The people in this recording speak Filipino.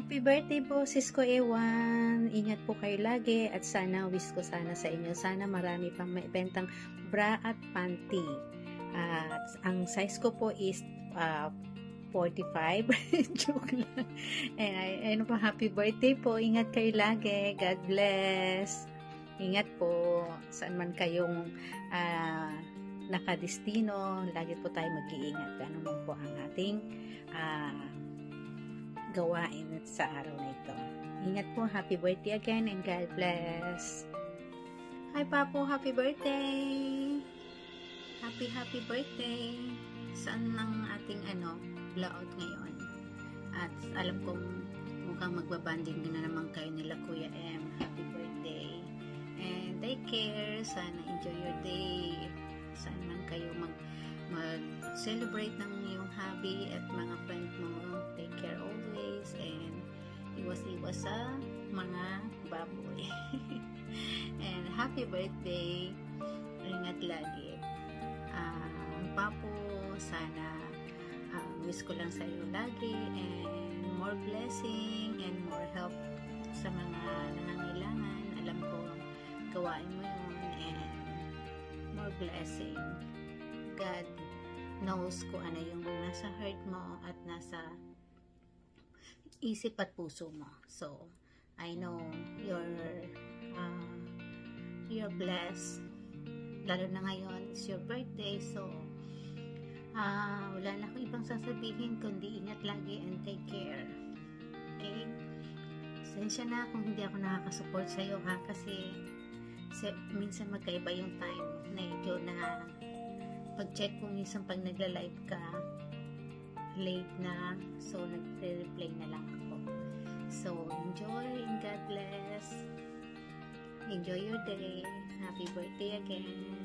Happy birthday po, Sis ko Ewan. Ingat po kayo lagi at sana wish ko sana sa inyo. Sana marami pang maibentang bra at panty. At ang size ko po is 45. Joke lang. Ano pa, happy birthday po. Ingat kayo lagi. God bless. Ingat po. Saan man kayong nakadestino, lagi po tayo mag-iingat. Ano man po ang ating gawain sa araw na ito. Ingat po. Happy birthday again and God bless. Hi Papo, happy birthday. Happy birthday. Saan ang ating blowout ngayon? At alam kong mukhang magbabanding na naman kayo nila Kuya M. Happy birthday. And take care. Sana enjoy your day. Saan man kayo mag-celebrate ng iyong hobby at mga friend mo. Take care always and iwas-iwas sa mga baboy. And happy birthday. Ingat lagi. Papo, sana wish ko lang sa iyo lagi and more blessing and more help sa mga nangangailangan. Alam ko, gawain mo yun and more blessing. God knows kung ano yung nasa heart mo at nasa isip at puso mo. So, I know you're blessed. Lalo na ngayon, it's your birthday. So, wala na akong ibang sasabihin kundi ingat lagi and take care. Okay? Sensya na kung hindi ako nakakasupport sa iyo ha, kasi minsan magkaiba yung time na ikaw na pag-check ko minsan pag nagla-live ka late na, so nagre-reply na lang ako. So enjoy and God bless. Enjoy your day. Happy birthday again.